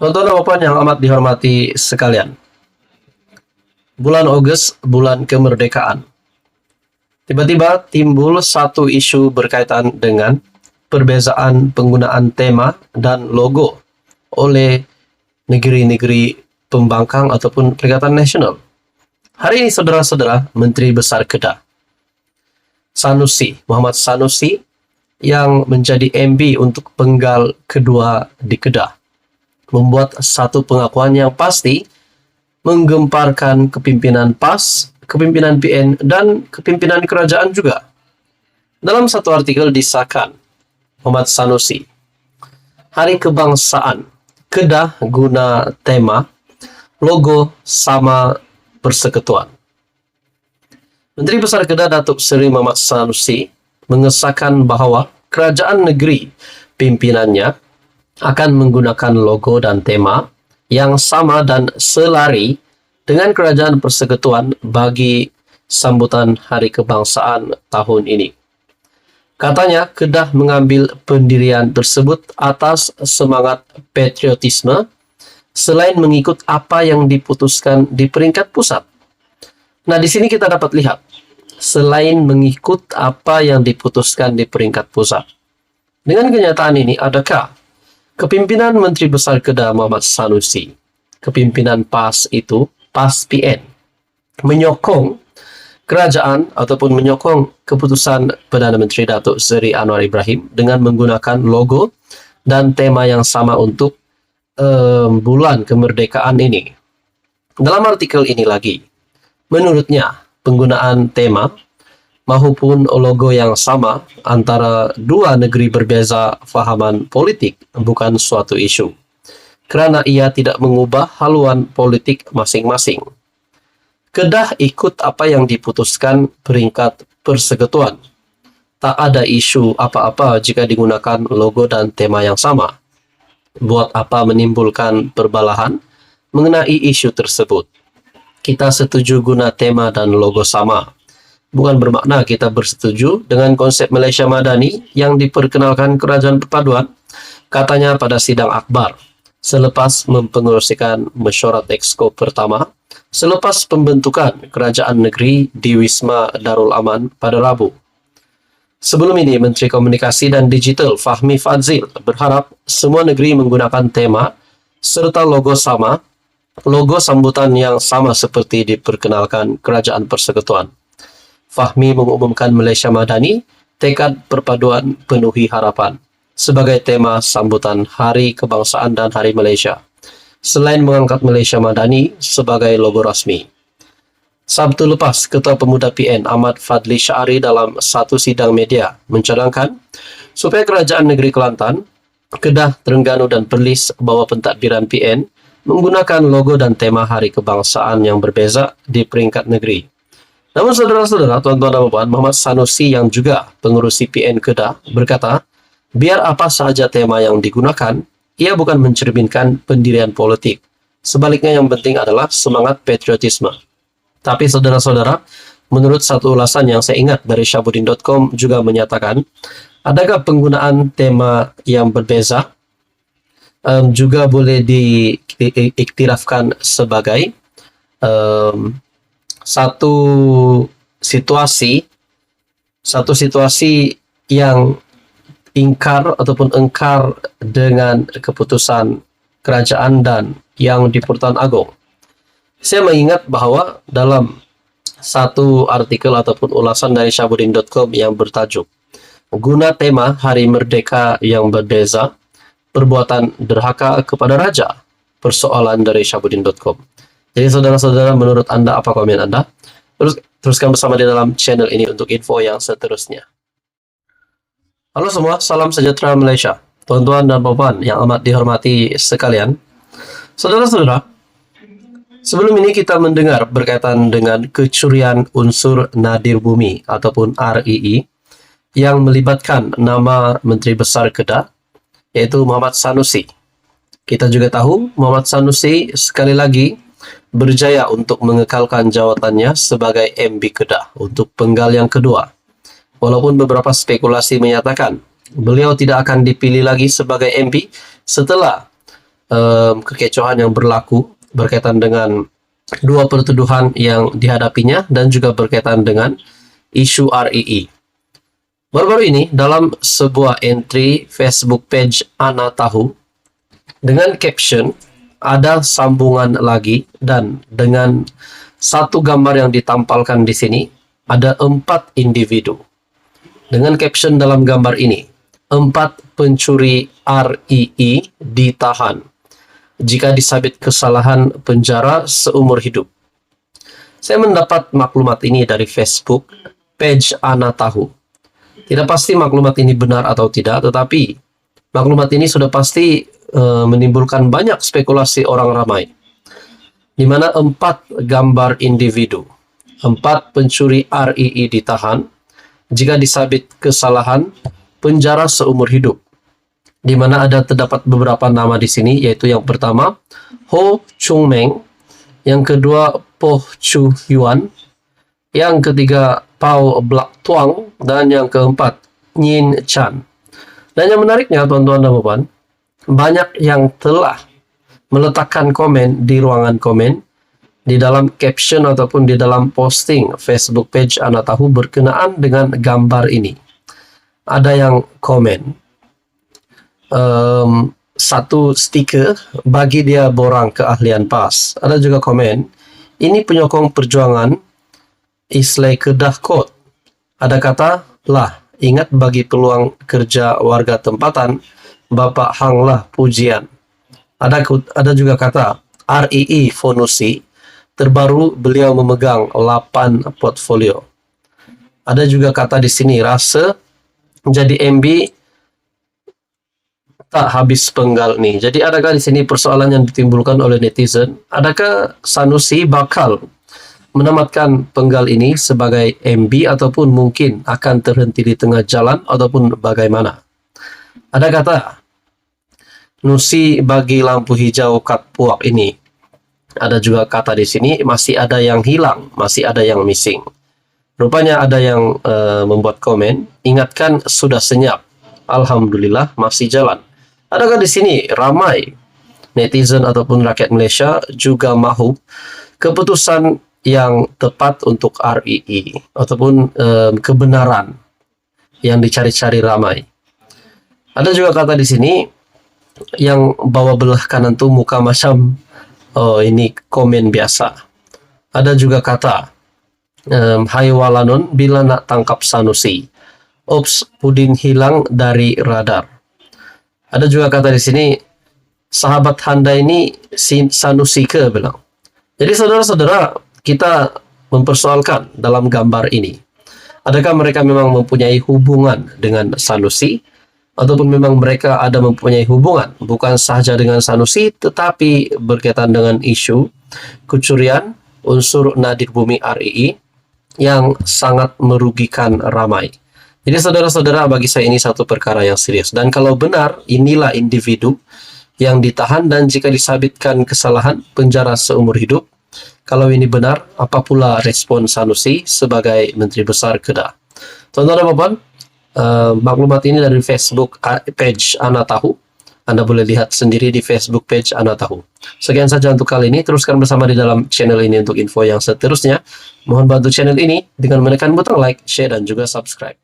Tuan-tuan dan puan yang amat dihormati sekalian, bulan Agustus, bulan kemerdekaan. Tiba-tiba timbul satu isu berkaitan dengan perbezaan penggunaan tema dan logo oleh negeri-negeri pembangkang ataupun Perikatan Nasional. Hari ini saudara-saudara, Menteri Besar Kedah, Muhammad Sanusi, yang menjadi MB untuk penggal kedua di Kedah, membuat satu pengakuan yang pasti menggemparkan kepimpinan PAS, kepimpinan PN, dan kepimpinan kerajaan juga. Dalam satu artikel disahkan, Muhammad Sanusi, Hari Kebangsaan Kedah guna tema logo sama persekutuan. Menteri Besar Kedah Datuk Seri Muhammad Sanusi mengesahkan bahawa kerajaan negeri pimpinannya akan menggunakan logo dan tema yang sama dan selari dengan kerajaan persekutuan bagi sambutan Hari Kebangsaan tahun ini. Katanya, Kedah mengambil pendirian tersebut atas semangat patriotisme selain mengikut apa yang diputuskan di peringkat pusat. Nah, di sini kita dapat lihat, selain mengikut apa yang diputuskan di peringkat pusat. Dengan kenyataan ini, adakah kepimpinan Menteri Besar Kedah Muhammad Sanusi, kepimpinan PAS itu, PAS PN, menyokong kerajaan ataupun menyokong keputusan Perdana Menteri Datuk Seri Anwar Ibrahim dengan menggunakan logo dan tema yang sama untuk bulan kemerdekaan ini? Dalam artikel ini lagi, menurutnya penggunaan tema maupun logo yang sama antara dua negeri berbeza fahaman politik bukan suatu isu, kerana ia tidak mengubah haluan politik masing-masing. Kedah ikut apa yang diputuskan peringkat persekutuan. Tak ada isu apa-apa jika digunakan logo dan tema yang sama. Buat apa menimbulkan perbalahan mengenai isu tersebut? Kita setuju guna tema dan logo sama. Bukan bermakna kita bersetuju dengan konsep Malaysia Madani yang diperkenalkan Kerajaan Perpaduan, katanya pada sidang akbar selepas mempengerusikan mesyuarat Exco pertama selepas pembentukan kerajaan negeri di Wisma Darul Aman pada Rabu. Sebelum ini, Menteri Komunikasi dan Digital Fahmi Fadzil berharap semua negeri menggunakan tema serta logo sama, logo sambutan yang sama seperti diperkenalkan Kerajaan Persekutuan. Fahmi mengumumkan Malaysia Madani, tekad perpaduan penuhi harapan, sebagai tema sambutan Hari Kebangsaan dan Hari Malaysia, selain mengangkat Malaysia Madani sebagai logo rasmi. Sabtu lepas, Ketua Pemuda PN Ahmad Fadli Syari dalam satu sidang media mencadangkan supaya Kerajaan Negeri Kelantan, Kedah, Terengganu dan Perlis bawah pentadbiran PN menggunakan logo dan tema Hari Kebangsaan yang berbeza di peringkat negeri. Namun saudara-saudara, tuan-tuan dan puan, Muhammad Sanusi yang juga pengurusi PN Kedah berkata, biar apa sahaja tema yang digunakan, ia bukan mencerminkan pendirian politik. Sebaliknya yang penting adalah semangat patriotisme. Tapi saudara-saudara, menurut satu ulasan yang saya ingat dari Syahbudin.com juga menyatakan, adakah penggunaan tema yang berbeza juga boleh diiktirafkan sebagai satu situasi yang ingkar ataupun engkar dengan keputusan kerajaan dan yang di Pertuan Agong. Saya mengingat bahawa dalam satu artikel ataupun ulasan dari Syahbudin.com yang bertajuk guna tema Hari Merdeka yang berbeza, perbuatan derhaka kepada Raja, persoalan dari Syahbudin.com. Jadi saudara-saudara, menurut Anda apa komen Anda? Teruskan bersama di dalam channel ini untuk info yang seterusnya. Halo semua, salam sejahtera Malaysia. Tuan-tuan dan puan yang amat dihormati sekalian. Saudara-saudara, sebelum ini kita mendengar berkaitan dengan kecurian unsur nadir bumi ataupun RII yang melibatkan nama Menteri Besar Kedah, yaitu Muhammad Sanusi. Kita juga tahu Muhammad Sanusi sekali lagi berjaya untuk mengekalkan jawatannya sebagai MB Kedah untuk penggal yang kedua. Walaupun beberapa spekulasi menyatakan beliau tidak akan dipilih lagi sebagai MB setelah kekecohan yang berlaku berkaitan dengan dua pertuduhan yang dihadapinya dan juga berkaitan dengan isu RII. Baru-baru ini dalam sebuah entry Facebook page Ana Tahu dengan caption ada sambungan lagi, dan dengan satu gambar yang ditampalkan di sini ada 4 individu. Dengan caption dalam gambar ini, 4 pencuri RII ditahan. Jika disabit kesalahan, penjara seumur hidup. Saya mendapat maklumat ini dari Facebook page Ana Tahu. Tidak pasti maklumat ini benar atau tidak, tetapi maklumat ini sudah pasti menimbulkan banyak spekulasi orang ramai, di mana 4 gambar individu, 4 pencuri RII ditahan. Jika disabit kesalahan, penjara seumur hidup. Di mana terdapat beberapa nama di sini, yaitu yang pertama Ho Chung Meng, yang kedua Po Chu Yuan, yang ketiga Pao Blak Tuang, dan yang keempat Nyin Chan. Dan yang menariknya, tuan-tuan dan puan, banyak yang telah meletakkan komen di ruangan komen, di dalam caption ataupun di dalam posting Facebook page Ana Tahu berkenaan dengan gambar ini. Ada yang komen, satu stiker bagi dia borang keahlian PAS. Ada juga komen, ini penyokong perjuangan Islay Kedah Kot. Ada kata, lah, ingat bagi peluang kerja warga tempatan, Bapak Hang lah pujian. Ada juga kata, RII Fonusi, terbaru beliau memegang 8 portfolio. Ada juga kata di sini, rasa jadi MB tak habis penggal nih. Jadi adakah di sini persoalan yang ditimbulkan oleh netizen? Adakah Sanusi bakal menamatkan penggal ini sebagai MB ataupun mungkin akan terhenti di tengah jalan ataupun bagaimana? Ada kata Nusi bagi lampu hijau kat puak ini. Ada juga kata di sini masih ada yang hilang, masih ada yang missing. Rupanya ada yang membuat komen, ingatkan sudah senyap. Alhamdulillah masih jalan. Adakah di sini ramai netizen ataupun rakyat Malaysia juga mahu keputusan yang tepat untuk RII ataupun kebenaran yang dicari-cari ramai. Ada juga kata di sini yang bawa belah kanan tuh muka macam ini komen biasa. Ada juga kata hai walanon bila nak tangkap Sanusi. Ops, pudin hilang dari radar. Ada juga kata di sini sahabat Handa ini Sanusi ke bilang. Jadi saudara-saudara, kita mempersoalkan dalam gambar ini, adakah mereka memang mempunyai hubungan dengan Sanusi, ataupun memang mereka ada mempunyai hubungan bukan sahaja dengan Sanusi tetapi berkaitan dengan isu kecurian unsur nadir bumi RII yang sangat merugikan ramai. Jadi saudara-saudara, bagi saya ini satu perkara yang serius, dan kalau benar inilah individu yang ditahan dan jika disabitkan kesalahan penjara seumur hidup, kalau ini benar, apa pula respon Sanusi sebagai Menteri Besar Kedah? Tuan-tuan dan puan, maklumat ini dari Facebook page Ana Tahu. Anda boleh lihat sendiri di Facebook page Ana Tahu. Sekian saja untuk kali ini. Teruskan bersama di dalam channel ini untuk info yang seterusnya. Mohon bantu channel ini dengan menekan butang like, share, dan juga subscribe.